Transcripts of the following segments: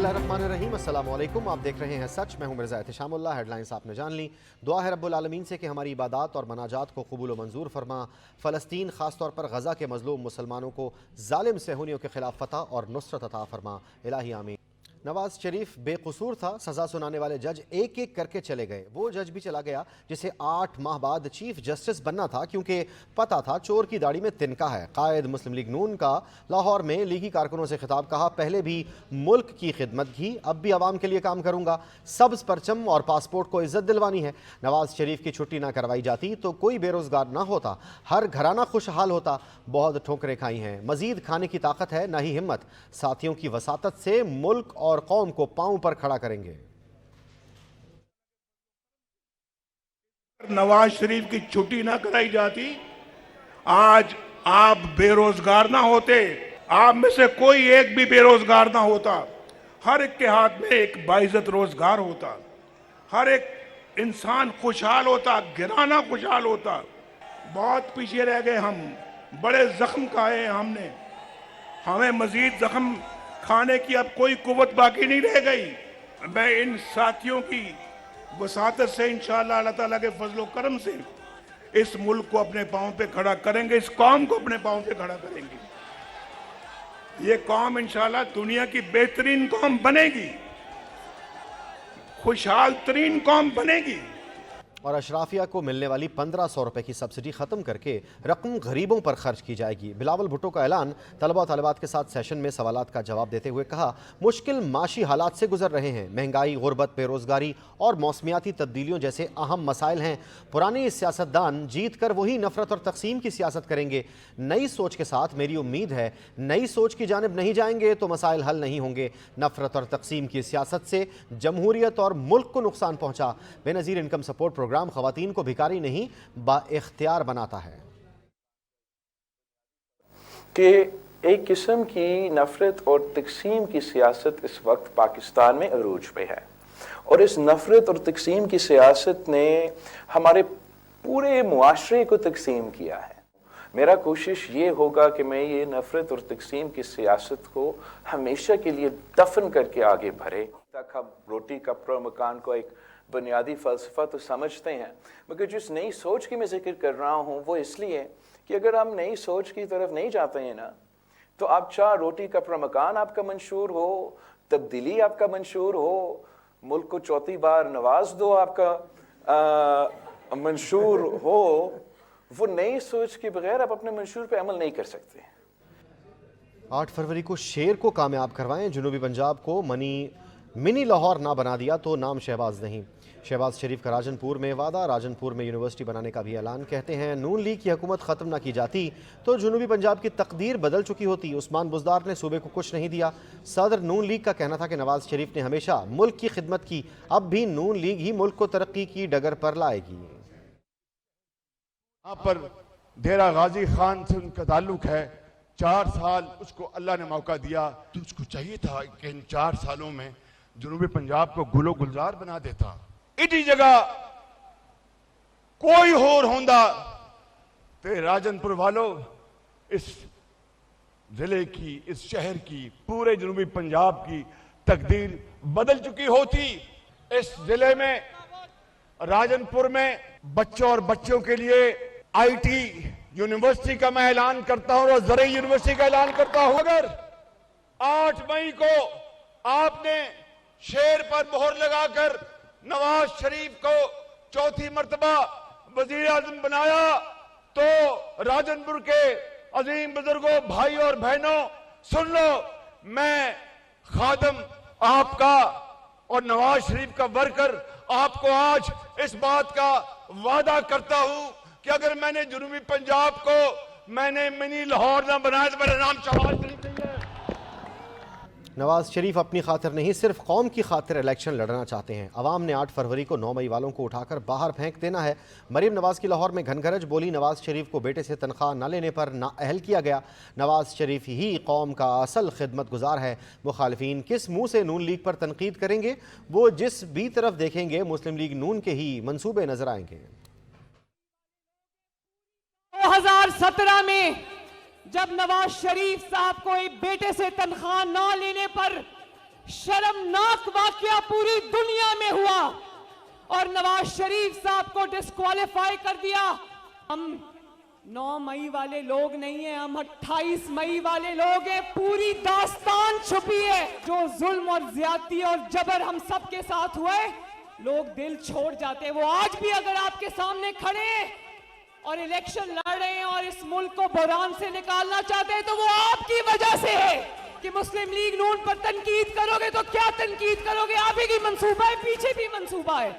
बिस्मिल्लाहिर्रहमानिर्रहीम, अस्सलाम वालेकुम। आप देख रहे हैं सच। मैं हूं मिर्ज़ा एहतिशामुल्लाह। हेडलाइंस आपने जान ली। दुआ है रब्बुल आलमीन से कि हमारी इबादत और मनाजात को कबूल व मंजूर फरमा। फ़लस्तीन ख़ास तौर पर गज़ा के मज़लूम मुसलमानों को ज़ालिम सहूनियों के खिलाफ फ़तह और नुसरत अता फरमा। इलाही आमीन। नवाज शरीफ बेकसूर था, सज़ा सुनाने वाले जज एक एक करके चले गए। वो जज भी चला गया जिसे 8 माह बाद चीफ जस्टिस बनना था, क्योंकि पता था चोर की दाढ़ी में तिनका है। कायद मुस्लिम लीग नून का लाहौर में लीगी कारकुनों से खिताब, कहा पहले भी मुल्क की खिदमत की, अब भी आवाम के लिए काम करूंगा। सब्ज़ परचम और पासपोर्ट को इज्जत दिलवानी है। नवाज शरीफ की छुट्टी ना करवाई जाती तो कोई बेरोजगार ना होता, हर घराना खुशहाल होता। बहुत ठोकरें खाई हैं, मजीद खाने की ताकत है ना ही हिम्मत। साथियों की वसातत से मुल्क और कौम को पांव पर खड़ा करेंगे। नवाज शरीफ की छुट्टी ना कराई जाती, आज आप बेरोजगार ना होते, आप में से कोई एक भी बेरोजगार ना होता। हर एक के हाथ में एक बाइज्जत रोजगार होता, हर एक इंसान खुशहाल होता, घराना खुशहाल होता। बहुत पीछे रह गए हम, बड़े जख्म खाए हमने, हमें मजीद जख्म खाने की अब कोई कुव्वत बाकी नहीं रह गई। मैं इन साथियों की वसातत से इंशाअल्लाह अल्लाह ताला के फजलो करम से इस मुल्क को अपने पांव पे खड़ा करेंगे, इस कौम को अपने पांव पे खड़ा करेंगे। ये कौम इंशाअल्लाह दुनिया की बेहतरीन कौम बनेगी, खुशहाल तरीन कौम बनेगी। और अशराफिया को मिलने वाली 1500 रुपए की सब्सिडी ख़त्म करके रकम गरीबों पर खर्च की जाएगी। बिलावल भुट्टो का ऐलान। तलबा और तलबात के साथ सेशन में सवालात का जवाब देते हुए कहा, मुश्किल माशी हालात से गुजर रहे हैं। महंगाई, गुर्बत, बेरोज़गारी और मौसमियाती तब्दीलियों जैसे अहम मसाइल हैं। पुराने सियासतदान जीत कर वही नफरत और तकसीम की सियासत करेंगे। नई सोच के साथ मेरी उम्मीद है, नई सोच की जानिब नहीं जाएंगे तो मसाइल हल नहीं होंगे। नफरत और तकसीम की सियासत से जमहूरियत और मुल्क को नुकसान पहुँचा। बेनज़ीर इनकम सपोर्ट प्रोग्राम ख़वातीन को भिखारी नहीं बाइख्तियार बनाता है। कि एक किस्म की नफ़रत और तकसीम की सियासत इस वक्त पाकिस्तान में अरूज पे है, और इस नफ़रत और तकसीम की सियासत ने हमारे पूरे मुआशरे को तकसीम किया है। मेरा कोशिश ये होगा कि मैं ये नफ़रत और तकसीम की सियासत को हमेशा के लिए दफन करके आगे बढ़े। तक हम रोटी कपड़ा मकान को एक बुनियादी फ़लसफ़ा तो समझते हैं, मगर जिस नई सोच की मैं जिक्र कर रहा हूँ वो इसलिए कि अगर हम नई सोच की तरफ नहीं जाते हैं ना, तो आप चाहे रोटी कपड़ा मकान आपका मंशूर हो, तब्दीली आपका मंशूर हो, मुल्क को चौथी बार नवाज दो आपका मंशूर हो, वो नई सोच के बगैर आप अपने मंशूर पे अमल नहीं कर सकते। 8 फरवरी को शेर को कामयाब करवाएं। जनूबी पंजाब को मिनी लाहौर ना बना दिया तो नाम शहबाज नहीं। शहबाज शरीफ का राजनपुर में वादा, राजनपुर में यूनिवर्सिटी बनाने का भी ऐलान। कहते हैं नून लीग की हुकूमत ख़त्म ना की जाती तो जनूबी पंजाब की तकदीर बदल चुकी होती। उस्मान बुज़दार ने सूबे को कुछ नहीं दिया। सदर नून लीग का कहना था कि नवाज शरीफ ने हमेशा मुल्क की खिदमत की, अब भी नून लीग ही मुल्क को तरक्की की डगर पर लाएगी। यहाँ पर डेरा गाजी खान से उनका ताल्लुक है। 4 साल उसको अल्लाह ने मौका दिया, तो उसको चाहिए था कि इन 4 सालों में जनूबी पंजाब को गुलो गुलजार बना देता। इसी जगह कोई होर होंदा ते राजनपुर वालों, इस जिले की, इस शहर की, पूरे जनूबी पंजाब की तकदीर बदल चुकी होती। इस जिले में, राजनपुर में बच्चों और बच्चों के लिए आईटी यूनिवर्सिटी का मैं ऐलान करता हूं और ज़रई यूनिवर्सिटी का ऐलान करता हूं। अगर 8 मई को आपने शेर पर मोहर लगाकर नवाज शरीफ को चौथी मर्तबा वजीर आज़म बनाया, तो राजनपुर के अजीम बुजुर्गों, भाई और बहनों, सुन लो, मैं खादम आपका और नवाज शरीफ का वर्कर आपको आज इस बात का वादा करता हूं कि अगर मैंने जनूबी पंजाब को मिनी लाहौर ना बनाया तो मेरा नाम शहबाज शरीफ नहीं है। नवाज शरीफ अपनी खातिर नहीं, सिर्फ कौम की खातिर इलेक्शन लड़ना चाहते हैं। अवाम ने 8 फरवरी को 9 मई वालों को उठाकर बाहर फेंक देना है। मरीम नवाज की लाहौर में घनघरज बोली, नवाज शरीफ को बेटे से तनख्वाह न लेने पर नाअहल किया गया। नवाज शरीफ ही कौम का असल खिदमत गुजार है। मुखालिफिन किस मुँह से नून लीग पर तनकीद करेंगे? वो जिस भी तरफ देखेंगे मुस्लिम लीग नून के ही मंसूबे नजर आएंगे। 2017 में जब नवाज शरीफ साहब को एक बेटे से तनख्वाह ना लेने पर शर्मनाक वाकया पूरी दुनिया में हुआ और नवाज शरीफ साहब को डिस्क्वालीफाई कर दिया। हम 9 मई वाले लोग नहीं हैं, हम 28 मई वाले लोग हैं। पूरी दास्तान छुपी है। जो जुल्म और ज्यादती और जबर हम सब के साथ हुए, लोग दिल छोड़ जाते हैं। वो आज भी अगर आपके सामने खड़े हैं और इलेक्शन लड़ रहे हैं और इस मुल्क को बहरान से निकालना चाहते हैं, तो वो आपकी वजह से है कि मुस्लिम लीग नून पर तनकीद करोगे तो क्या तनकीद करोगे? आप ही की मंसूबा है, पीछे भी मंसूबा है।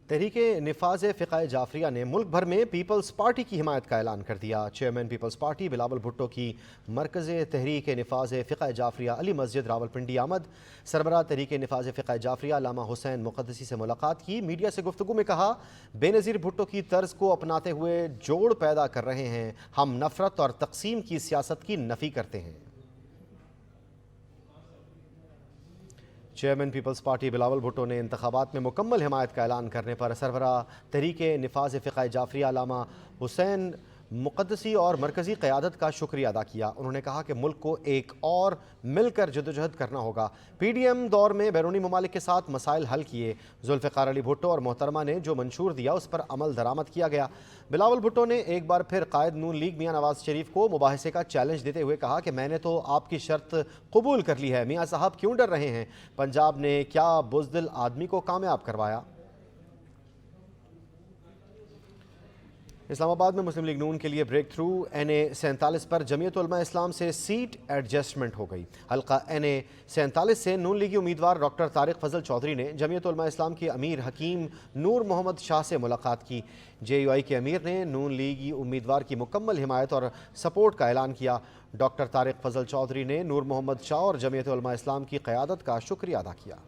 तहरीके निफाज फ़िक़ा जाफरिया ने मुल्क भर में पीपल्स पार्टी की हिमायत का ऐलान कर दिया। चेयरमैन पीपल्स पार्टी बिलावल भुट्टो की मरकज़ तहरीक निफाज फ़िक़ा जाफरिया अली मस्जिद रावलपिंडी आमद। सरबराह तहरीक निफाज फ़िक़ा जाफरिया अल्लामा हुसैन मुक़द्दसी से मुलाकात की। मीडिया से गुफ्तगू में कहा, बेनज़ीर भुट्टो की तर्ज को अपनाते हुए जोड़ पैदा कर रहे हैं। हम नफ़रत और तक़सीम की सियासत की नफ़ी करते हैं। चेयरमैन पीपल्स पार्टी बिलावल भुट्टो ने इंतखाबात में मुकम्मल हिमायत का ऐलान करने पर सरबराह तहरीके निफाज फ़िक़ा जाफरिया अल्लामा हुसैन मुक़द्दसी और मरकज़ी क़यादत का शुक्रिया अदा किया। उन्होंने कहा कि मुल्क को एक और मिलकर जदोजहद करना होगा। PDM दौर में बैरूनी ममालिक के साथ मसाइल हल किए। जुल्फ़िकार अली भुट्टो और मोहतरमा ने जो मंशूर दिया उस पर अमल दरामद किया गया। बिलावल भुट्टो ने एक बार फिर कायद नून लीग मियाँ नवाज शरीफ को मुबाहिसे का चैलेंज देते हुए कहा कि मैंने तो आपकी शर्त कबूल कर ली है, मियाँ साहब क्यों डर रहे हैं? पंजाब ने क्या बुज़दिल आदमी को कामयाब करवाया? इस्लामाबाद में मुस्लिम लीग नून के लिए ब्रेक थ्रू NA 47 पर जमीयत उलमा इस्लाम से सीट एडजस्टमेंट हो गई। हल्का NA 47 से नून लीगी उम्मीदवार डॉक्टर तारिक फजल चौधरी ने जमीयत उलमा इस्लाम के अमीर हकीम नूर मोहम्मद शाह से मुलाकात की। JUI के अमीर ने नून लीगी उम्मीदवार की मुकम्मल हिमायत और सपोर्ट का ऐलान किया। डॉक्टर तारिक फजल चौधरी ने नूर मोहम्मद शाह और जमीयत उलमा इस्लाम की क़यादत का शुक्रिया अदा किया।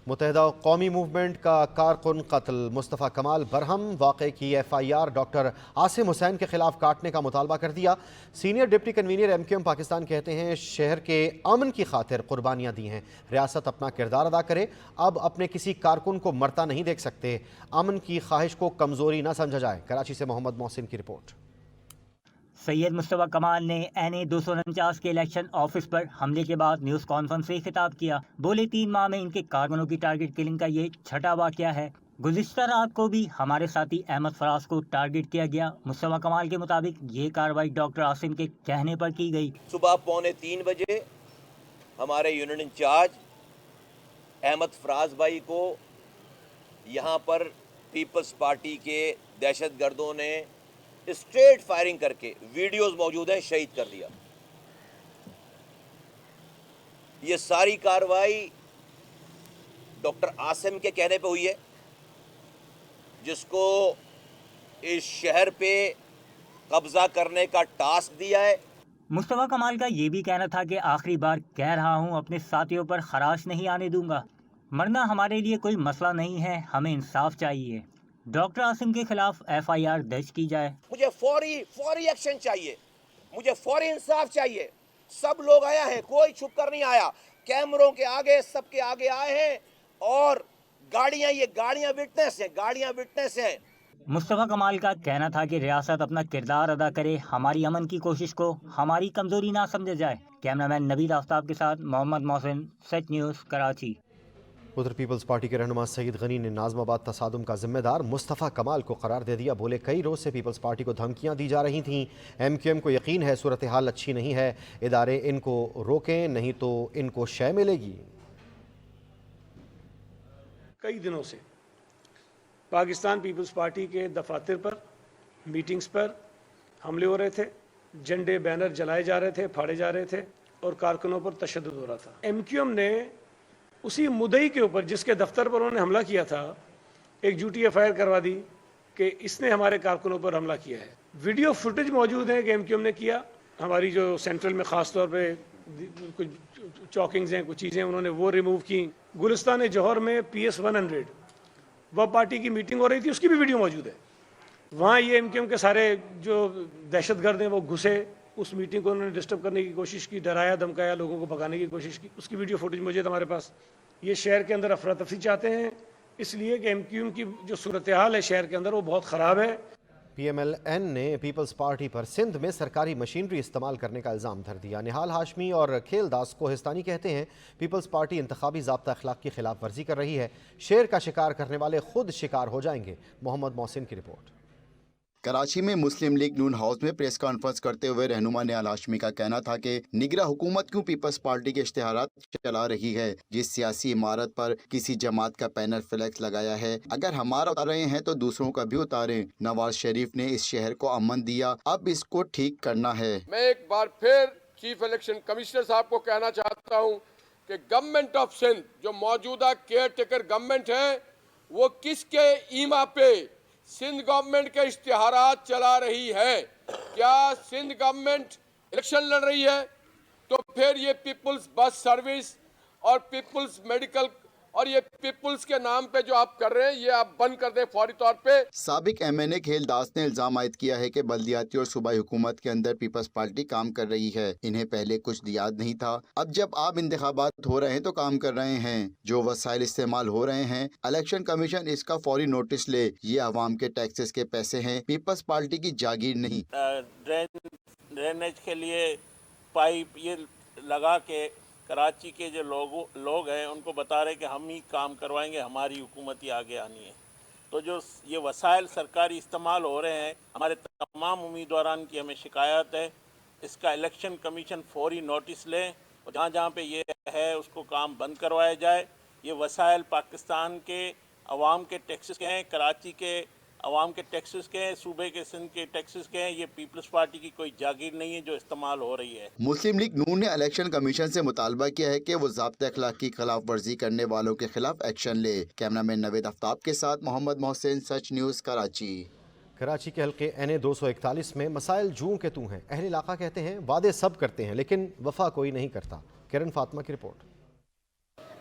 मुत्तहिदा कौमी मूवमेंट का कारकुन कत्ल मुस्तफ़ा कमाल बरहम वाक़े की FIR डॉक्टर आसिम हुसैन के खिलाफ काटने का मुतालबा कर दिया। Senior deputy convener MQM Pakistan कहते हैं, शहर के अमन की खातिर कुर्बानियाँ दी हैं, रियासत अपना किरदार अदा करे। अब अपने किसी कारकुन को मरता नहीं देख सकते। अमन की ख्वाहिश को कमज़ोरी न समझा जाए। कराची से मोहम्मद मोहसिन की रिपोर्ट। सैयद मुस्तफ़ा कमाल ने NA 249 के इलेक्शन ऑफिस पर हमले के बाद न्यूज़ कॉन्फ्रेंस से खिताब किया। बोले 3 माह में इनके कारकुनों की टारगेट किलिंग का ये छठा वाक़या है। गुज़िश्ता रात को भी हमारे साथी अहमद फराज को टारगेट किया गया। मुस्तफ़ा कमाल के मुताबिक ये कार्रवाई डॉक्टर आसिम के कहने पर की गई। सुबह 2:45 बजे हमारे यूनिट इंचार्ज अहमद फराज भाई को यहाँ पर पीपल्स पार्टी के दहशत गर्दों ने स्ट्रेट फायरिंग करके, वीडियोस मौजूद हैं, शहीद कर दिया। ये सारी कार्रवाई डॉक्टर आसिम के कहने पे हुई है, जिसको इस शहर पे कब्जा करने का टास्क दिया है। मुस्तफ़ा कमाल का ये भी कहना था कि आखिरी बार कह रहा हूँ, अपने साथियों पर खराश नहीं आने दूंगा। मरना हमारे लिए कोई मसला नहीं है, हमें इंसाफ चाहिए। डॉक्टर आसिम के खिलाफ FIR दर्ज की जाए। मुझे फौरी एक्शन चाहिए, मुझे फौरी इंसाफ चाहिए। सब लोग आया है, कोई छुप कर नहीं आया। कैमरों के आगे, सबके आगे आए हैं और ये गाड़ियां विटनेस हैं। मुस्तफ़ा कमाल का कहना था कि रियासत अपना किरदार अदा करे, हमारी अमन की कोशिश को हमारी कमजोरी ना समझा जाए। कैमरामैन नवीद आफ्ताब के साथ मोहम्मद मोहसिन, सच न्यूज़, कराची। उधर पीपल्स पार्टी के रहनुमा सईद गनी ने नाज़माबाद तसादुम का जिम्मेदार मुस्तफ़ा कमाल को करार दे दिया। बोले, कई रोज़ से पीपल्स पार्टी को धमकियां दी जा रही थीं। MQM को यकीन है सूरत हाल अच्छी नहीं है, इदारे इनको रोकें, नहीं तो इनको शय मिलेगी। कई दिनों से पाकिस्तान पीपल्स पार्टी के दफातर पर, मीटिंग्स पर हमले हो रहे थे, झंडे बैनर जलाए जा रहे थे, फाड़े जा रहे थे और कारकुनों पर तशद्दुद हो रहा था। MQM ने उसी मुद्दई के ऊपर जिसके दफ्तर पर उन्होंने हमला किया था, एक झूठी FIR करवा दी कि इसने हमारे कारकुनों पर हमला किया है। वीडियो फुटेज मौजूद है कि MQM ने किया। हमारी जो सेंट्रल में ख़ास तौर पे कुछ चौकिंग्स हैं, कुछ चीज़ें उन्होंने वो रिमूव की। गुलिस्तान जौहर में PS 100 वह पार्टी की मीटिंग हो रही थी, उसकी भी वीडियो मौजूद है। वहाँ ये MQM के सारे जो दहशतगर्द हैं वो घुसे, उस मीटिंग को उन्होंने डिस्टर्ब करने की कोशिश की, डराया धमकाया, लोगों को भगाने की कोशिश की। उसकी वीडियो फुटेज मौजूद हमारे पास। ये शहर के अंदर अफरा तफरी चाहते हैं, इसलिए कि MQM की जो सूरत हाल है शहर के अंदर वो बहुत ख़राब है। پی ایم ایل این نے پیپلز پارٹی پر سندھ میں سرکاری مشینری استعمال کرنے کا الزام دھر دیا۔ نہال ہاشمی اور کھیل داس کوہستانی کہتے ہیں پیپلز پارٹی انتخابی ضابطہ اخلاق کی خلاف ورزی کر رہی ہے، شیر کا شکار کرنے والے خود شکار ہو جائیں گے۔ محمد محسن کی رپورٹ۔ کراچی میں مسلم لیگ نون ہاؤس میں پریس کانفرنس کرتے ہوئے رہنما نہال ہاشمی کا کہنا تھا کہ نگراں حکومت کیوں پیپلز پارٹی کے اشتہارات چلا رہی ہے، جس سیاسی عمارت پر کسی جماعت کا پینل فلیکس لگایا ہے، اگر ہمارا اتار رہے ہیں تو دوسروں کا بھی اتاریں۔ نواز شریف نے اس شہر کو امن دیا، اب اس کو ٹھیک کرنا ہے۔ میں ایک بار پھر چیف الیکشن کمشنر صاحب کو کہنا چاہتا ہوں کہ گورنمنٹ آف سندھ جو موجودہ کیئر ٹیکر گورنمنٹ ہے وہ کس کے ایما پہ سندھ گورنمنٹ کے اشتہارات چلا رہی ہے؟ کیا سندھ گورنمنٹ الیکشن لڑ رہی ہے تو پھر یہ پیپلز بس سروس اور پیپلز میڈیکل اور یہ پیپلز کے نام پہ جو آپ کر رہے ہیں یہ آپ بند کر دیں فوری طور پہ۔ سابق ایم این اے کھیل داس نے الزام عائد کیا ہے کہ بلدیاتی اور صوبائی حکومت کے اندر پیپلز پارٹی کام کر رہی ہے، انہیں پہلے کچھ یاد نہیں تھا، اب جب آپ انتخابات ہو رہے ہیں تو کام کر رہے ہیں۔ جو وسائل استعمال ہو رہے ہیں الیکشن کمیشن اس کا فوری نوٹس لے، یہ عوام کے ٹیکسز کے پیسے ہیں، پیپلز پارٹی کی جاگیر نہیں۔ ڈرینیج کے لیے پائپ یہ لگا کے کراچی کے جو لوگ ہیں ان کو بتا رہے کہ ہم ہی کام کروائیں گے، ہماری حکومت ہی آگے آنی ہے۔ تو جو یہ وسائل سرکاری استعمال ہو رہے ہیں، ہمارے تمام امیدواران کی ہمیں شکایت ہے، اس کا الیکشن کمیشن فوری نوٹس لے اور جہاں جہاں پہ یہ ہے اس کو کام بند کروایا جائے۔ یہ وسائل پاکستان کے عوام کے ٹیکسز کے ہیں، کراچی کے عوام کے ٹیکسز کے ہیں، صوبے کے سندھ کے ٹیکسز کے ہیں، یہ پیپلز پارٹی کی کوئی جاگیر نہیں ہے جو استعمال ہو رہی ہے۔ مسلم لیگ نون نے الیکشن کمیشن سے مطالبہ کیا ہے کہ وہ ضابطہ اخلاق کی خلاف ورزی کرنے والوں کے خلاف ایکشن لے۔ کیمرہ مین نوید آفتاب کے ساتھ محمد محسن، سچ نیوز، کراچی۔ کراچی کے حلقے این 241 میں مسائل جوں کے توں ہیں، اہل علاقہ کہتے ہیں وعدے سب کرتے ہیں لیکن وفا کوئی نہیں کرتا۔ کرن فاطمہ کی رپورٹ۔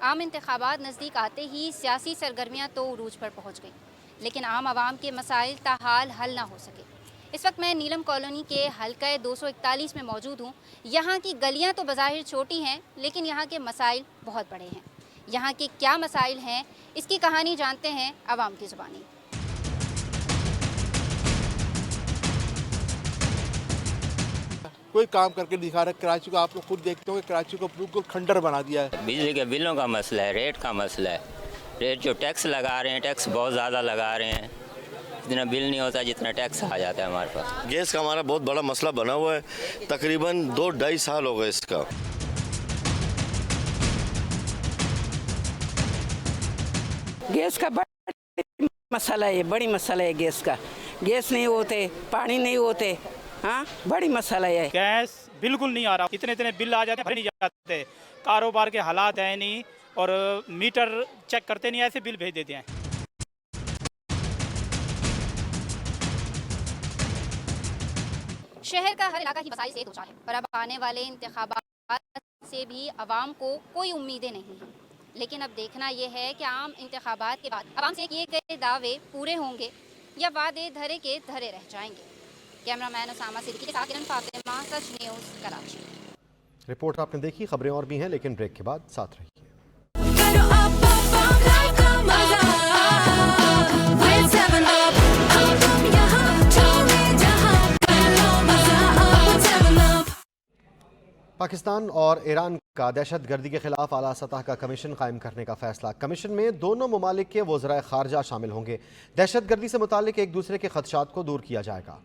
عام انتخابات نزدیک آتے ہی سیاسی سرگرمیاں تو عروج پر پہنچ گئیں، لیکن عام عوام کے مسائل تاحال حل نہ ہو سکے۔ اس وقت میں نیلم کالونی کے حلقہ 241 میں موجود ہوں۔ یہاں کی گلیاں تو بظاہر چھوٹی ہیں لیکن یہاں کے مسائل بہت بڑے ہیں۔ یہاں کے کیا مسائل ہیں اس کی کہانی جانتے ہیں عوام کی زبانی۔ کوئی کام کر کے دکھا رہا ہے، کراچی کو آپ لوگ خود دیکھتے ہو کہ کراچی کو بالکل کھنڈر بنا دیا ہے۔ بجلی کے بلوں کا مسئلہ ہے، ریٹ کا مسئلہ ہے، ریٹ جو ٹیکس لگا رہے ہیں ٹیکس بہت زیادہ لگا رہے ہیں، اتنا بل نہیں ہوتا جتنا ٹیکس آ جاتا ہے ہمارے پاس۔ گیس کا ہمارا بہت بڑا مسئلہ بنا ہوا ہے، تقریباً 2-2.5 سال ہو گئے اس کا۔ گیس کا بڑا مسئلہ ہے، بڑی مسئلہ ہے گیس کا، گیس نہیں ہوتے، پانی نہیں ہوتے، ہاں بڑی مسئلہ ہے۔ گیس بالکل نہیں آ رہا، اتنے بل آ جاتے ہیں، بھرے نہیں جاتے، کاروبار کے حالات ہیں نہیں اور میٹر چیک کرتے نہیں، ایسے بل بھیج دیتے ہیں۔ شہر کا ہر علاقہ ہی مسائل سے دوچار ہے اور اب آنے والے انتخابات سے بھی عوام کو کوئی امیدیں نہیں ہیں، لیکن اب دیکھنا یہ ہے کہ عام انتخابات کے بعد عوام سے کیے گئے دعوے پورے ہوں گے یا وعدے دھرے کے دھرے رہ جائیں گے۔ کیمرہ مین اسامہ صدیقی کے ساتھ کرن فاطمہ، سچ نیوز، کراچی۔ رپورٹ آپ نے دیکھی، خبریں اور بھی ہیں لیکن بریک کے بعد ساتھ رہیے۔ پاکستان اور ایران کا دہشت گردی کے خلاف اعلیٰ سطح کا کمیشن قائم کرنے کا فیصلہ۔ کمیشن میں دونوں ممالک کے وزرائے خارجہ شامل ہوں گے۔ دہشت گردی سے متعلق ایک دوسرے کے خدشات کو دور کیا جائے گا۔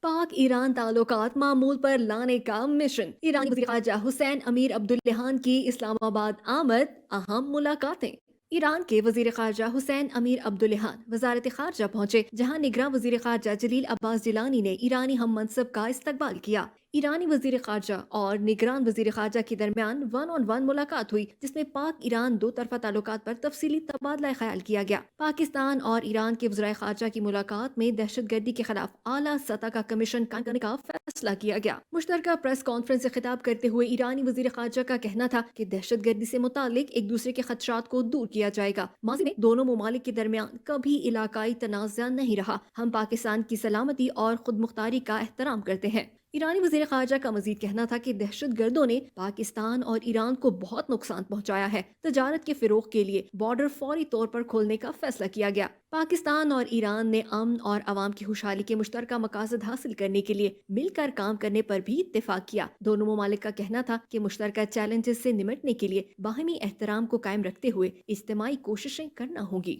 پاک ایران تعلقات معمول پر لانے کا مشن۔ ایرانی وزیر خارجہ حسین امیر عبداللہان کی اسلام آباد آمد، اہم ملاقاتیں۔ ایران کے وزیر خارجہ حسین امیر عبداللہان وزارت خارجہ پہنچے، جہاں نگراں وزیر خارجہ جلیل عباس جیلانی نے ایرانی ہم منصب کا استقبال کیا۔ ایرانی وزیر خارجہ اور نگران وزیر خارجہ کے درمیان 1-on-1 ملاقات ہوئی، جس میں پاک ایران دو طرفہ تعلقات پر تفصیلی تبادلہ خیال کیا گیا۔ پاکستان اور ایران کے وزرائے خارجہ کی ملاقات میں دہشت گردی کے خلاف اعلیٰ سطح کا کمیشن قائم کرنے کا فیصلہ کیا گیا۔ مشترکہ پریس کانفرنس سے خطاب کرتے ہوئے ایرانی وزیر خارجہ کا کہنا تھا کہ دہشت گردی سے متعلق ایک دوسرے کے خدشات کو دور کیا جائے گا۔ ماضی میں دونوں ممالک کے درمیان کبھی علاقائی تنازع نہیں رہا۔ ہم پاکستان کی سلامتی اور خود مختاری کا احترام کرتے ہیں۔ ایرانی وزیر خارجہ کا مزید کہنا تھا کہ دہشت گردوں نے پاکستان اور ایران کو بہت نقصان پہنچایا ہے. تجارت کے فروغ کے لیے بارڈر فوری طور پر کھولنے کا فیصلہ کیا گیا. پاکستان اور ایران نے امن اور عوام کی خوشحالی کے مشترکہ مقاصد حاصل کرنے کے لیے مل کر کام کرنے پر بھی اتفاق کیا. دونوں ممالک کا کہنا تھا کہ مشترکہ چیلنجز سے نمٹنے کے لیے باہمی احترام کو قائم رکھتے ہوئے اجتماعی کوششیں کرنا ہوں گی.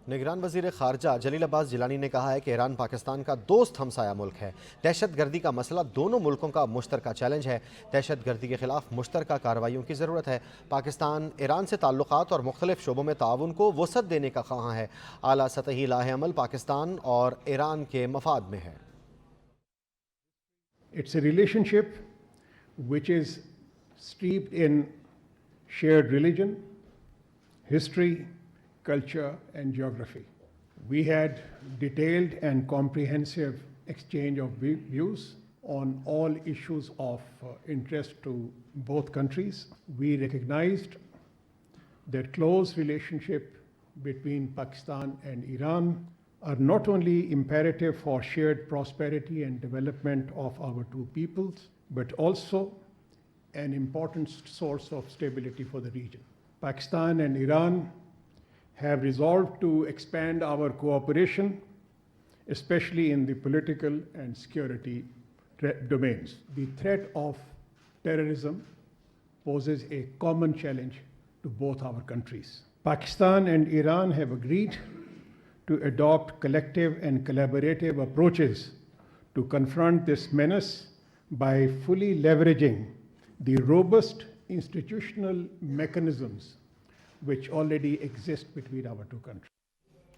نگران وزیر خارجہ جلیل عباس جیلانی نے کہا ہے کہ ایران پاکستان کا دوست ہمسایہ ملک ہے. دہشت گردی کا مسئلہ دونوں ملکوں کا مشترکہ چیلنج ہے. دہشت گردی کے خلاف مشترکہ کارروائیوں کی ضرورت ہے. پاکستان ایران سے تعلقات اور مختلف شعبوں میں تعاون کو وسعت دینے کا خواہاں ہے. اعلیٰ سطحی لاہ عمل پاکستان اور ایران کے مفاد میں ہے. It's a relationship which is steeped in shared religion, history, culture and geography. We had detailed and comprehensive exchange of views on all issues of interest to both countries. We recognized that close relationship between Pakistan and Iran are not only imperative for shared prosperity and development of our two peoples, but also an important source of stability for the region. Pakistan and Iran have resolved to expand our cooperation, especially in the political and security domains. The threat of terrorism poses a common challenge to both our countries. Pakistan and Iran have agreed to adopt collective and collaborative approaches to confront this menace by fully leveraging the robust institutional mechanisms which already exist between our two countries.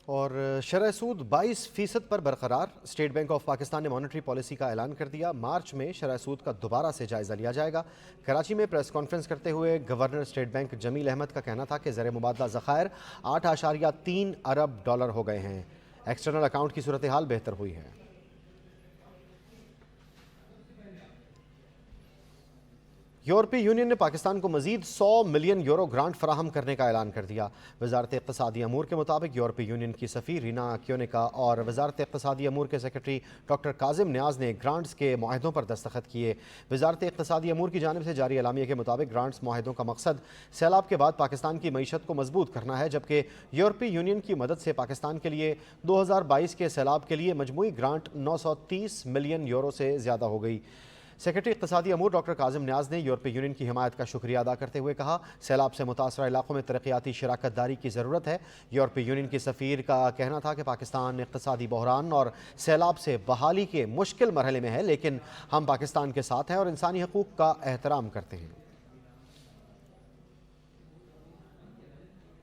اور شرح سود 22% پر برقرار. State bank of Pakistan نے monetary policy کا اعلان کر دیا. مارچ میں شرح سود کا دوبارہ سے جائزہ لیا جائے گا. کراچی میں پریس کانفرنس کرتے ہوئے گورنر اسٹیٹ بینک جمیل احمد کا کہنا تھا کہ زر مبادلہ ذخائر 8.3 ارب ڈالر ہو گئے ہیں. ایکسٹرنل اکاؤنٹ کی صورتحال بہتر ہوئی ہے. یورپی یونین نے پاکستان کو مزید 100 ملین یورو گرانٹ فراہم کرنے کا اعلان کر دیا. وزارت اقتصادی امور کے مطابق یورپی یونین کی سفیر رینا کیونیکا اور وزارت اقتصادی امور کے سیکرٹری ڈاکٹر کاظم نیاز نے گرانٹس کے معاہدوں پر دستخط کیے. وزارت اقتصادی امور کی جانب سے جاری اعلامیے کے مطابق گرانٹس معاہدوں کا مقصد سیلاب کے بعد پاکستان کی معیشت کو مضبوط کرنا ہے، جبکہ یورپی یونین کی مدد سے پاکستان کے لیے 2022 کے سیلاب کے لیے مجموعی گرانٹ 930 ملین یورو سے زیادہ ہو گئی. سیکرٹری اقتصادی امور ڈاکٹر کاظم نیاز نے یورپی یونین کی حمایت کا شکریہ ادا کرتے ہوئے کہا سیلاب سے متاثرہ علاقوں میں ترقیاتی شراکت داری کی ضرورت ہے. یورپی یونین کی سفیر کا کہنا تھا کہ پاکستان اقتصادی بحران اور سیلاب سے بحالی کے مشکل مرحلے میں ہے، لیکن ہم پاکستان کے ساتھ ہیں اور انسانی حقوق کا احترام کرتے ہیں.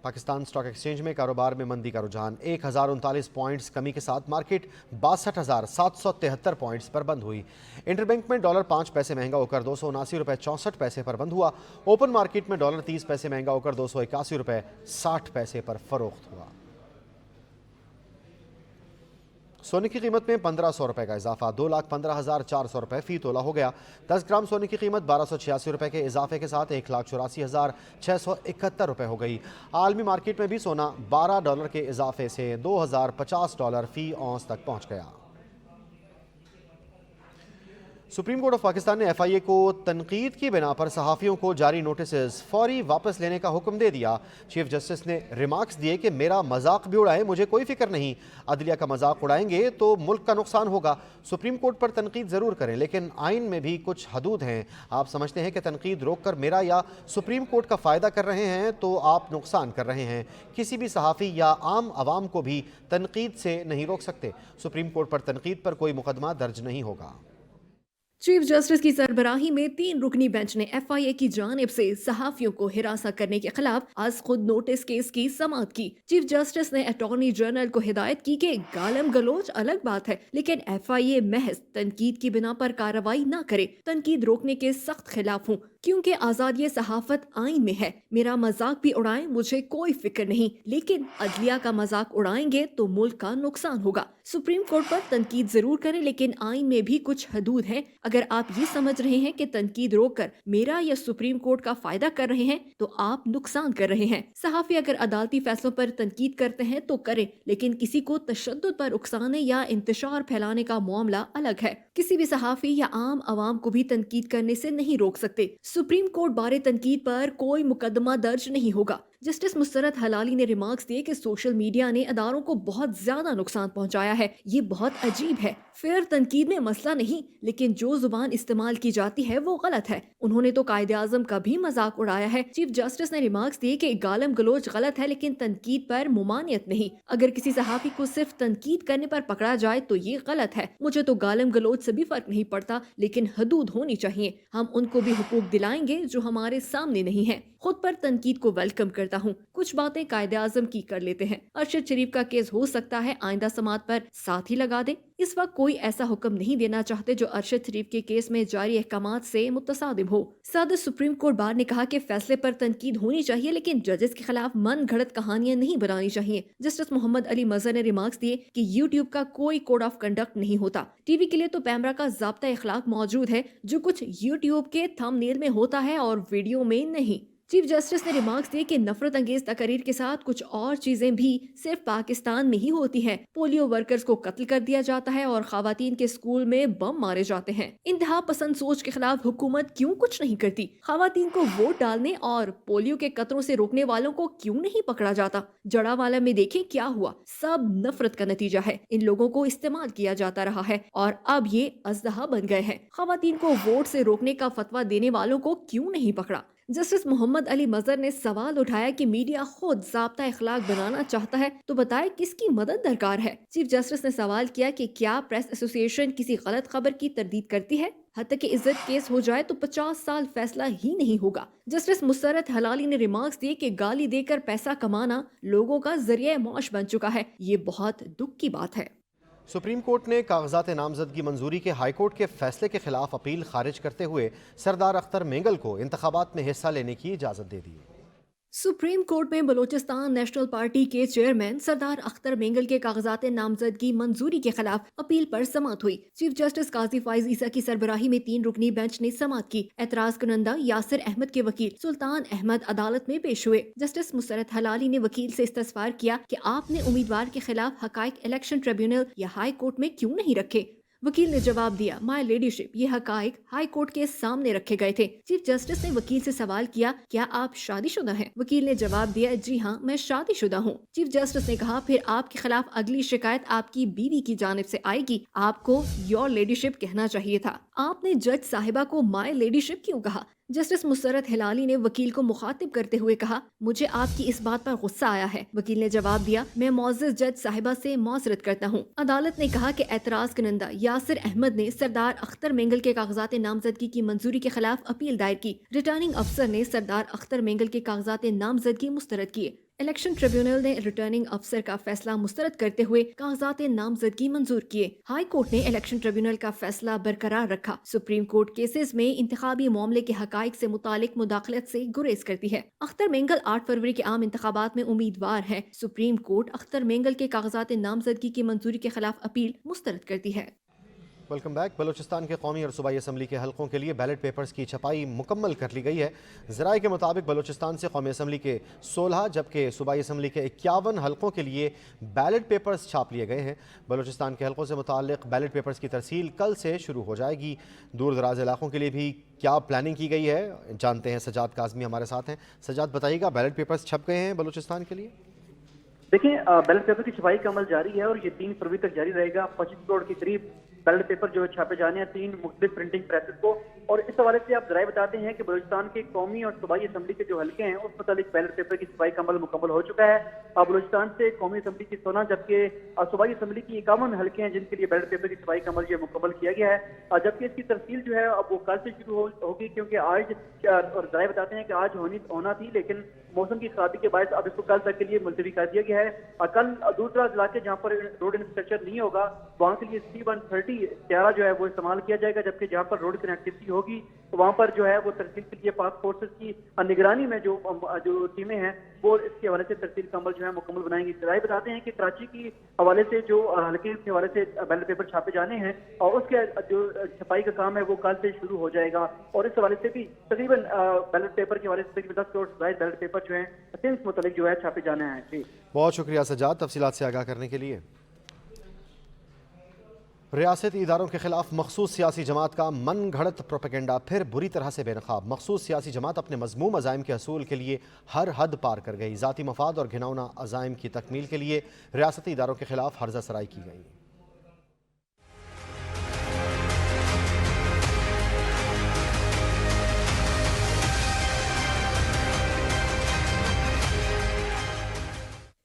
پاکستان سٹاک ایکسچینج میں کاروبار میں مندی کا رجحان 1039 پوائنٹس کمی کے ساتھ مارکیٹ 62,773 پوائنٹس پر بند ہوئی. انٹر بینک میں ڈالر 5 پیسے مہنگا ہو کر 279 روپے 64 پیسے پر بند ہوا. اوپن مارکیٹ میں ڈالر 30 پیسے مہنگا ہو کر 281 روپے 60 پیسے پر فروخت ہوا. سونے کی قیمت میں 1500 روپے کا اضافہ 2,15,400 روپے فی تولہ ہو گیا. 10 گرام سونے کی قیمت 1286 روپے کے اضافے کے ساتھ 1,84,671 روپے ہو گئی. عالمی مارکیٹ میں بھی سونا $12 کے اضافے سے $2,050 فی اونس تک پہنچ گیا. سپریم کورٹ آف پاکستان نے ایف آئی اے کو تنقید کی بنا پر صحافیوں کو جاری نوٹسز فوری واپس لینے کا حکم دے دیا. چیف جسٹس نے ریمارکس دیے کہ میرا مذاق بھی اڑائے مجھے کوئی فکر نہیں، عدلیہ کا مذاق اڑائیں گے تو ملک کا نقصان ہوگا. سپریم کورٹ پر تنقید ضرور کریں لیکن آئین میں بھی کچھ حدود ہیں. آپ سمجھتے ہیں کہ تنقید روک کر میرا یا سپریم کورٹ کا فائدہ کر رہے ہیں تو آپ نقصان کر رہے ہیں. کسی بھی صحافی یا عام عوام کو بھی تنقید سے نہیں روک سکتے. سپریم کورٹ پر تنقید پر کوئی مقدمہ درج نہیں ہوگا. چیف جسٹس کی سربراہی میں 3 رکنی بینچ نے ایف آئی اے کی جانب سے صحافیوں کو ہراساں کرنے کے خلاف از خود نوٹس کیس کی سماعت کی. چیف جسٹس نے اٹارنی جنرل کو ہدایت کی کہ گالم گلوچ الگ بات ہے لیکن ایف آئی اے محض تنقید کی بنا پر کارروائی نہ کرے. تنقید روکنے کے سخت خلاف ہوں. क्योंकि आज़ादी सहाफ़त आइन में है। मेरा मजाक भी उड़ाएं, मुझे कोई फिक्र नहीं, लेकिन अदलिया का मजाक उड़ाएंगे तो मुल्क का नुकसान होगा। सुप्रीम कोर्ट पर तनकीद जरूर करें, लेकिन आइन में भी कुछ हदूद है। अगर आप ये समझ रहे हैं कि तनकीद रोक कर मेरा या सुप्रीम कोर्ट का फायदा कर रहे हैं तो आप नुकसान कर रहे हैं। सहाफ़ी अगर अदालती फैसलों पर तनकीद करते हैं तो करें, लेकिन किसी को तशद्दुद पर उकसाने या इंतशार फैलाने का मामला अलग है। किसी भी सहाफ़ी या आम आवाम को भी तनकीद करने से नहीं रोक सकते। सुप्रीम कोर्ट बारे तनकीद पर कोई मुकदमा दर्ज नहीं होगा। जस्टिस मुस्तरद हलाली ने रिमार्क्स दिए कि सोशल मीडिया ने अदारों को बहुत ज्यादा नुकसान पहुंचाया है। ये बहुत अजीब है। फेयर तनकीद में मसला नहीं, लेकिन जो जुबान इस्तेमाल की जाती है वो गलत है। उन्होंने तो कायदे आज़म का भी मजाक उड़ाया है। चीफ जस्टिस ने रिमार्क्स दिए कि गालम गलोच गलत है, लेकिन तनकीद पर मुमानियत नहीं। अगर किसी सहाफ़ी को सिर्फ तनकीद करने पर पकड़ा जाए तो ये गलत है। मुझे तो गालम गलोच से भी फर्क नहीं पड़ता, लेकिन हदूद होनी चाहिए। हम उनको भी हुकूक दिलाएंगे जो हमारे सामने नहीं है। खुद पर तनकीद को वेलकम करता हूँ। कुछ बातें कायदे आज़म की कर लेते हैं। अरशद शरीफ का केस हो सकता है आइंदा समात पर साथ ही लगा दे। इस वक्त कोई ऐसा हुक्म नहीं देना चाहते जो अरशद शरीफ के केस में जारी अहकामात से मुतसादिम हो। सदर सुप्रीम कोर्ट बार ने कहा कि फैसले पर तनकीद होनी चाहिए, लेकिन जजेस के खिलाफ मन घड़त कहानियां नहीं बनानी चाहिए। जस्टिस मोहम्मद अली मजहर ने रिमार्क्स दिए कि यूट्यूब का कोई कोड ऑफ कंडक्ट नहीं होता। टीवी के लिए तो पैमरा का ज़ाब्ता इखलाक मौजूद है, जो कुछ यूट्यूब के थंबनेल में होता है और वीडियो में नहीं। चीफ जस्टिस ने रिमार्क्स दिए कि नफरत अंगेज तकरीर के साथ कुछ और चीजें भी सिर्फ पाकिस्तान में ही होती हैं। पोलियो वर्कर्स को कत्ल कर दिया जाता है और खवातीन के स्कूल में बम मारे जाते हैं। इंतहा पसंद सोच के खिलाफ हुकूमत क्यों कुछ नहीं करती? खवातीन को वोट डालने और पोलियो के कतरों से रोकने वालों को क्यों नहीं पकड़ा जाता? जड़ावाला में देखें क्या हुआ। सब नफरत का नतीजा है। इन लोगों को इस्तेमाल किया जाता रहा है और अब ये अजदहा बन गए हैं। खवातीन को वोट से रोकने का फतवा देने वालों को क्यों नहीं पकड़ा? जस्टिस मोहम्मद अली मजहर ने सवाल उठाया कि मीडिया खुद ज़ाब्ता इखलाक बनाना चाहता है तो बताए किसकी मदद दरकार है। चीफ जस्टिस ने सवाल किया कि क्या प्रेस एसोसिएशन किसी गलत खबर की तरदीद करती है? हत्या की इज्जत केस हो जाए तो 50 साल फैसला ही नहीं होगा। जस्टिस मुस्तरद हलाली ने रिमार्क्स दिए कि गाली देकर पैसा कमाना लोगों का जरिया मौश बन चुका है। ये बहुत दुख की बात है। सुप्रीम कोर्ट ने कागजात नामजदगी मंजूरी के हाई कोर्ट के फैसले के खिलाफ अपील खारिज करते हुए सरदार अख्तर मेंगल को इंतखाबात में हिस्सा लेने की इजाज़त दे दी। सुप्रीम कोर्ट में बलूचिस्तान नेशनल पार्टी के चेयरमैन सरदार अख्तर मेंगल के कागजात नामजदगी मंजूरी के खिलाफ अपील पर समाअत हुई। चीफ जस्टिस काजी फाइज ईसा की सरबराही में 3 रुकनी बेंच ने समाअत की। एतराज कुनंदा यासिर अहमद के वकील सुल्तान अहमद अदालत में पेश हुए। जस्टिस मुस्तरद हलाली ने वकील से इस्तफसार किया कि आपने उम्मीदवार के खिलाफ हकाइक इलेक्शन ट्रिब्यूनल या हाई कोर्ट में क्यों नहीं रखे। वकील ने जवाब दिया, माय लेडीशिप, ये हकाइक हाई कोर्ट के सामने रखे गए थे। चीफ जस्टिस ने वकील से सवाल किया, क्या आप शादीशुदा हैं? वकील ने जवाब दिया, जी हाँ, मैं शादीशुदा हूँ। चीफ जस्टिस ने कहा, फिर आपके खिलाफ अगली शिकायत आपकी बीवी की जानिब से आएगी। आपको योर लेडीशिप कहना चाहिए था। आपने जज साहिबा को माय लेडीशिप क्यों कहा? जस्टिस मुस्तरद हिलाली ने वकील को मुखातिब करते हुए कहा, मुझे आपकी इस बात पर गुस्सा आया है। वकील ने जवाब दिया, मैं मौजूद जज साहिबा से मौजरत करता हूँ। अदालत ने कहा कि एतराज कुनंदा यासिर अहमद ने सरदार अख्तर मेंगल के कागजात नामजदगी की मंजूरी के खिलाफ अपील दायर की। रिटर्निंग अफसर ने सरदार अख्तर मेंगल के कागजात नामजदगी मुस्तरद किए। इलेक्शन ट्रिब्यूनल ने रिटर्निंग अफसर का फैसला मुस्तरद करते हुए कागजात नामजदगी मंजूर किए। हाई कोर्ट ने इलेक्शन ट्रिब्यूनल का फैसला बरकरार रखा। सुप्रीम कोर्ट केसेस में इंतखाबी मामले के हकाइक से मुतालिक मुदाखलत से गुरेज करती है। अख्तर मेंगल 8 फरवरी के आम इंतखाबात में उम्मीदवार है। सुप्रीम कोर्ट अख्तर मेंगल के कागजात नामजदगी की मंजूरी के खिलाफ अपील मुस्तरद करती है। Welcome back. बलूचिस्तान के कौमी और सूबाई असम्बली के हलकों के लिए बैलेट पेपर्स की छपाई मुकम्मल कर ली गई है। ज़राए के मुताबिक बलूचिस्तान से कौमी असम्बली के 16 जबकि सूबाई असम्बली के 51 हलकों के लिए बैलेट पेपर्स छाप लिए गए हैं। बलूचिस्तान के हलकों से मुताल्लिक़ बैलेट पेपर्स की तरसील कल से शुरू हो जाएगी। दूर दराज इलाकों के लिए भी क्या प्लानिंग की गई है, जानते हैं। सजाद काज़मी हमारे साथ हैं। सजाद, बताइएगा, बैलेट पेपर्स छप गए हैं बलूचिस्तान के लिए? देखिए, बैलेट पेपर की छपाई का अमल जारी है और ये 3 फरवरी तक जारी रहेगा। 25 करोड़ के करीब बैलेट पेपर जो छापे जाने हैं 3 मुख्तलिफ प्रिंटिंग प्रेसेस को। और इस हवाले से आप जराए बताते हैं कि बलूचिस्तान के कौमी और सूबाई असम्बली के जो हल्के हैं उस मुतालिक बैलेट पेपर की छपाई का अमल मुकम्मल हो चुका है। बलूचिस्तान से कौमी असम्बली की 16 जबकि सूबाई असम्बली की 51 हल्के हैं जिनके लिए बैलेट पेपर की छपाई का अमल मुकम्मल किया गया है। जबकि इसकी तरसील जो है अब वो कल से शुरू होगी, क्योंकि आज और जराए बताते हैं कि आज होना थी, लेकिन मौसम की खराबी के बायस अब इसको कल तक के लिए मुलतवी कर दिया गया है। कल दूर दराज इलाके जहाँ पर रोड इंफ्रास्ट्रक्चर नहीं होगा वहाँ के लिए C-130 त्यारा जो है वो इस्तेमाल किया जाएगा, जबकि जहाँ पर रोड कनेक्टिविटी होगी وہاں پر جو ہے وہ ترسیل کے لیے پاک فورسز کی نگرانی میں جو ٹیمیں ہیں وہ اس کے حوالے سے ترسیل کا عمل جو ہے مکمل بنائیں گی. ذرائع بتاتے ہیں کہ کراچی کی حوالے سے جو حلقے کے حوالے سے بیلٹ پیپر چھاپے جانے ہیں اور اس کے جو چھپائی کا کام ہے وہ کل سے شروع ہو جائے گا, اور اس حوالے سے بھی تقریباً بیلٹ پیپر کے حوالے سے تقریباً 10 کروڑ سے زائد بیلٹ پیپر جو ہیں سندھ متعلق جو ہے چھاپے جانے ہیں. جی بہت شکریہ سجاد تفصیلات سے آگاہ کرنے کے لیے. ریاستی اداروں کے خلاف مخصوص سیاسی جماعت کا من گھڑت پروپیگنڈا پھر بری طرح سے بے نقاب. مخصوص سیاسی جماعت اپنے مذموم عزائم کے حصول کے لیے ہر حد پار کر گئی. ذاتی مفاد اور گھناؤنا عزائم کی تکمیل کے لیے ریاستی اداروں کے خلاف ہرزہ سرائی کی گئی.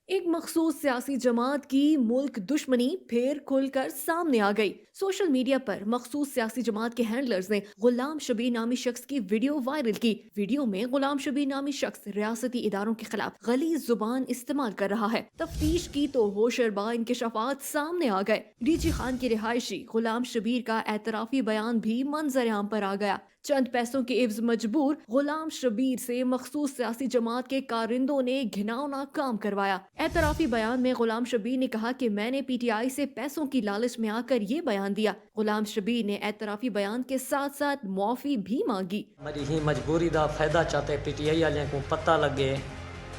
ایک مخصوص سیاسی جماعت کی ملک دشمنی پھر کھل کر سامنے آ گئی. سوشل میڈیا پر مخصوص سیاسی جماعت کے ہینڈلرز نے غلام شبیر نامی شخص کی ویڈیو وائرل کی. ویڈیو میں غلام شبیر نامی شخص ریاستی اداروں کے خلاف غلیظ زبان استعمال کر رہا ہے. تفتیش کی تو ہوشربا انکشافات سامنے آ گئے. ڈی جی خان کے رہائشی غلام شبیر کا اعترافی بیان بھی منظر عام پر آ گیا. چند پیسوں کے عوض مجبور غلام شبیر سے مخصوص سیاسی جماعت کے کارندوں نے گھناؤنا کام کروایا. اعترافی بیان میں غلام شبیر نے کہا کہ میں نے پی ٹی آئی سے پیسوں کی لالچ میں آ کر یہ بیان دیا. غلام شبیر نے اعترافی بیان کے ساتھ ساتھ معافی بھی مانگی. میری ہی مجبوری دا فائدہ چاہتے پی ٹی آئی والے کو پتہ لگے,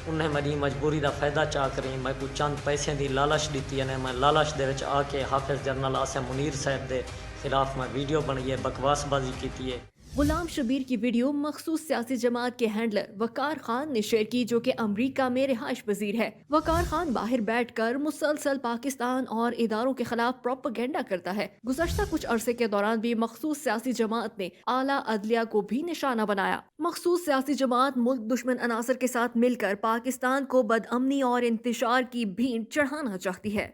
انہیں میری مجبوری دا فائدہ چاہ کری میں کو چند پیسے دی لالچ دیتی ہے. میں لالچ دے وچ آ کے حافظ جنرل عاصم منیر صاحب دے خلاف میں ویڈیو بنائی ہے, بکواس بازی کی ہے. غلام شبیر کی ویڈیو مخصوص سیاسی جماعت کے ہینڈلر وقار خان نے شیئر کی, جو کہ امریکہ میں رہائش پذیر ہے. وقار خان باہر بیٹھ کر مسلسل پاکستان اور اداروں کے خلاف پروپیگنڈا کرتا ہے. گزشتہ کچھ عرصے کے دوران بھی مخصوص سیاسی جماعت نے اعلیٰ عدلیہ کو بھی نشانہ بنایا. مخصوص سیاسی جماعت ملک دشمن عناصر کے ساتھ مل کر پاکستان کو بدامنی اور انتشار کی بھینٹ چڑھانا چاہتی ہے.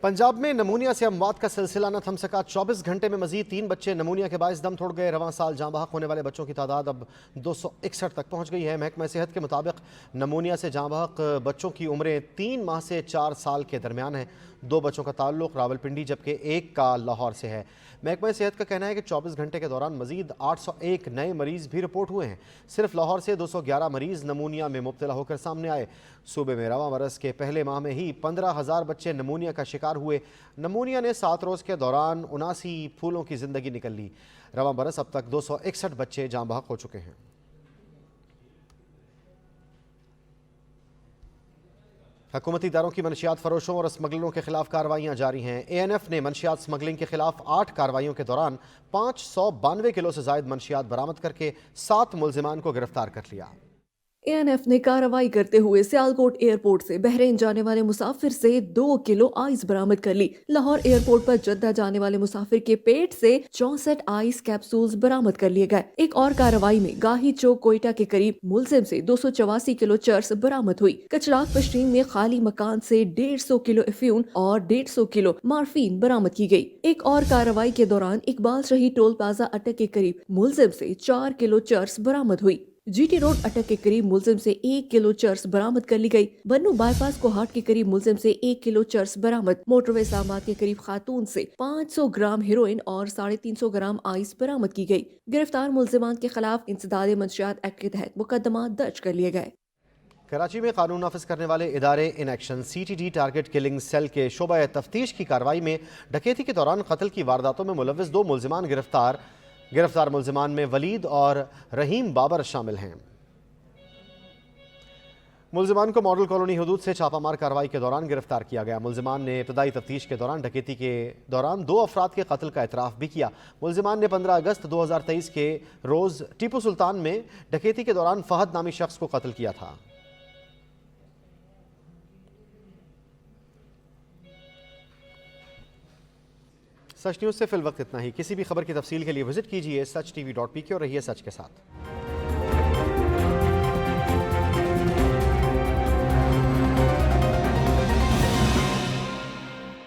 پنجاب میں نمونیا سے اموات کا سلسلہ نہ تھم سکا. 24 گھنٹے میں مزید 3 بچے نمونیا کے باعث دم توڑ گئے. رواں سال جاں بحق ہونے والے بچوں کی تعداد اب 261 تک پہنچ گئی ہے. محکمہ صحت کے مطابق نمونیا سے جاں بحق بچوں کی عمریں 3 ماہ سے 4 سال کے درمیان ہیں. 2 بچوں کا تعلق راولپنڈی جبکہ 1 کا لاہور سے ہے. محکمہ صحت کا کہنا ہے کہ 24 گھنٹے کے دوران مزید 801 نئے مریض بھی رپورٹ ہوئے ہیں. صرف لاہور سے 211 مریض نمونیا میں مبتلا ہو کر سامنے آئے. صوبے میں رواں برس کے پہلے ماہ میں ہی 15,000 بچے نمونیا کا شکار ہوئے. نمونیا نے 7 روز کے دوران 79 پھولوں کی زندگی نکل لی. رواں برس اب تک 261 بچے جاں بحق ہو چکے ہیں. حکومتی اداروں کی منشیات فروشوں اور اسمگلروں کے خلاف کارروائیاں جاری ہیں. اے این ایف نے منشیات اسمگلنگ کے خلاف 8 کارروائیوں کے دوران 592 کلو سے زائد منشیات برآمد کر کے 7 ملزمان کو گرفتار کر لیا. اے این ایف نے کارروائی کرتے ہوئے سیالکوٹ ایئرپورٹ سے بحرین جانے والے مسافر سے 2 کلو آئس برآمد کر لی. لاہور ایئرپورٹ پر جدہ جانے والے مسافر کے پیٹ سے 64 آئس کیپسولز برآمد کر لیے گئے. ایک اور کارروائی میں گاہی چوک کوئٹہ کے قریب ملزم سے 284 کلو چرس برآمد ہوئی. کچراک پشتین میں خالی مکان سے 150 کلو افیون اور 150 کلو مارفین برآمد کی گئی. ایک اور کارروائی کے دوران اقبال شاہی ٹول پلازا اٹک کے قریب ملزم سے 4 کلو چرس برآمد ہوئی. جی ٹی روڈ اٹک کے قریب ملزم سے 1 کلو چرس برآمد کر لی گئی. بنو بائی پاس کوہاٹ کے قریب ملزم سے 1 کلو چرس برآمد. موٹر وے اسلام آباد کے قریب خاتون سے 500 گرام ہیروئن اور 350 گرام آئس برآمد کی گئی. گرفتار ملزمان کے خلاف انسداد منشیات ایکٹ کے تحت مقدمات درج کر لیے گئے. کراچی میں قانون نافذ کرنے والے ادارے in action C T D target killing cell کے شعبہ تفتیش کی کارروائی میں ڈکیتی کے دوران قتل کی وارداتوں میں ملوث 2 ملزمان گرفتار ملزمان میں ولید اور رحیم بابر شامل ہیں. ملزمان کو ماڈل کالونی حدود سے چھاپہ مار کارروائی کے دوران گرفتار کیا گیا. ملزمان نے ابتدائی تفتیش کے دوران ڈکیتی کے دوران 2 افراد کے قتل کا اعتراف بھی کیا. ملزمان نے 15 اگست 2023 کے روز ٹیپو سلطان میں ڈکیتی کے دوران فہد نامی شخص کو قتل کیا تھا. سچ نیوز سے فی الوقت اتنا ہی. کسی بھی خبر کی تفصیل کے لیے وزٹ کیجیے SachTV.pk اور رہیے سچ کے ساتھ.